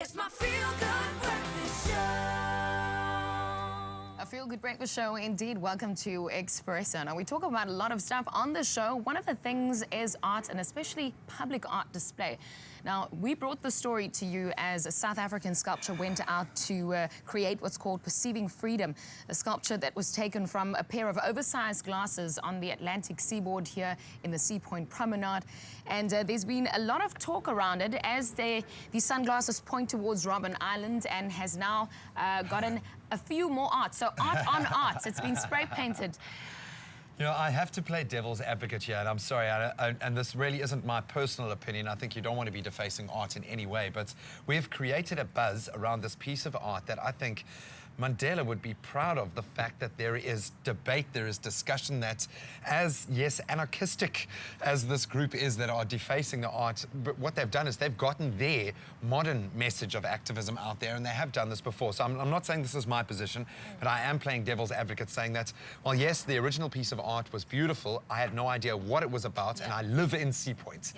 It's my feel-good breakfast show. A feel-good breakfast show indeed. Welcome to Expresso. Now, we talk about a lot of stuff on the show. One of the things is art, and especially public art display. Now, we brought the story to you as a South African sculpture went out to create what's called Perceiving Freedom, a sculpture that was taken from a pair of oversized glasses on the Atlantic seaboard here in the Sea Point Promenade. And there's been a lot of talk around it as these sunglasses point towards Robben Island and has now gotten a few more art. So art on art. It's been spray painted. You know, I have to play devil's advocate here, and I'm sorry, and this really isn't my personal opinion. I think you don't want to be defacing art in any way, but we have created a buzz around this piece of art that I think Mandela would be proud of, the fact that there is debate, there is discussion, that as, yes, anarchistic as this group is that are defacing the art, but what they've done is they've gotten their modern message of activism out there, and they have done this before. So I'm not saying this is my position, but I am playing devil's advocate, saying that, well, yes, the original piece of art was beautiful. I had no idea what it was about, and I live in Sea Point.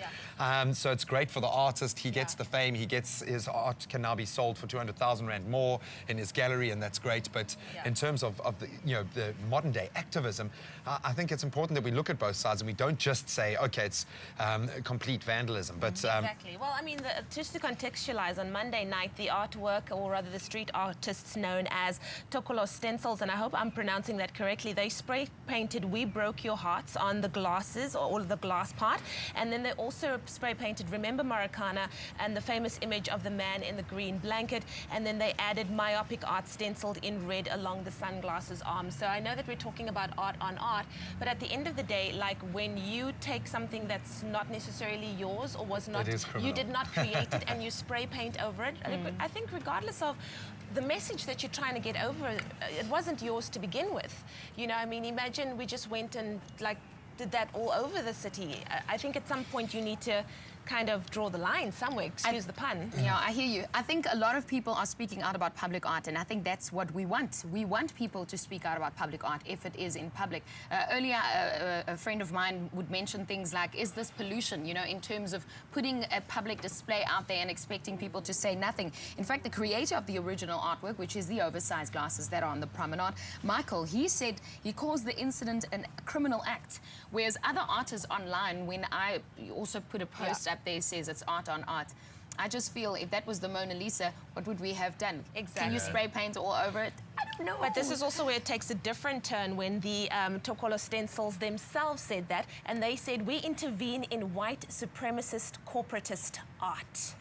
So it's great for the artist. He gets the fame. He gets, his art can now be sold for 200,000 Rand more in his gallery, and that's great. But in terms of the, you know, the modern day activism, I think it's important that we look at both sides and we don't just say, okay, it's complete vandalism. But exactly. Well, I mean, just to contextualize, on Monday night, the artwork, or rather the street artists known as Tokolo Stencils, and I hope I'm pronouncing that correctly, they spray painted "We Broke Your Hearts" on the glasses, or all of the glass part, and then they also spray painted "Remember Marikana" and the famous image of the man in the green blanket, and then they added myopic art stenciled in red along the sunglasses arms. So I know that we're talking about art on art, but at the end of the day, like when you take something that's not necessarily yours or was not, you did not create it, and you spray paint over it, I think regardless of the message that you're trying to get over, it wasn't yours to begin with. You know, I mean, imagine we just went and like did that all over the city. I think at some point you need to kind of draw the line somewhere, excuse the pun. Yeah, I hear you. I think a lot of people are speaking out about public art, and I think that's what we want. We want people to speak out about public art if it is in public. Earlier, a friend of mine would mention things like, is this pollution, you know, in terms of putting a public display out there and expecting people to say nothing. In fact, the creator of the original artwork, which is the oversized glasses that are on the promenade, Michael, he said he calls the incident a criminal act, whereas other artists online, when I also put a post up there, says it's art on art. I just feel if that was the Mona Lisa, what would we have done? Exactly. Can you spray paint all over it? I don't know. But this is also where it takes a different turn when the Tokolo Stencils themselves said that, and they said, we intervene in white supremacist corporatist art.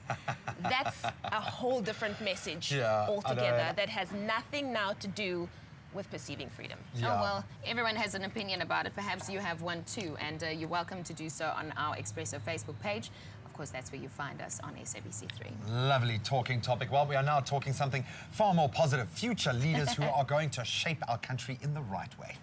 That's a whole different message altogether that has nothing now to do with perceiving freedom. Oh, well, everyone has an opinion about it. Perhaps you have one too, and you're welcome to do so on our Expresso Facebook page. Of course, that's where you find us on SABC3. Lovely talking topic. Well, we are now talking something far more positive. Future leaders who are going to shape our country in the right way.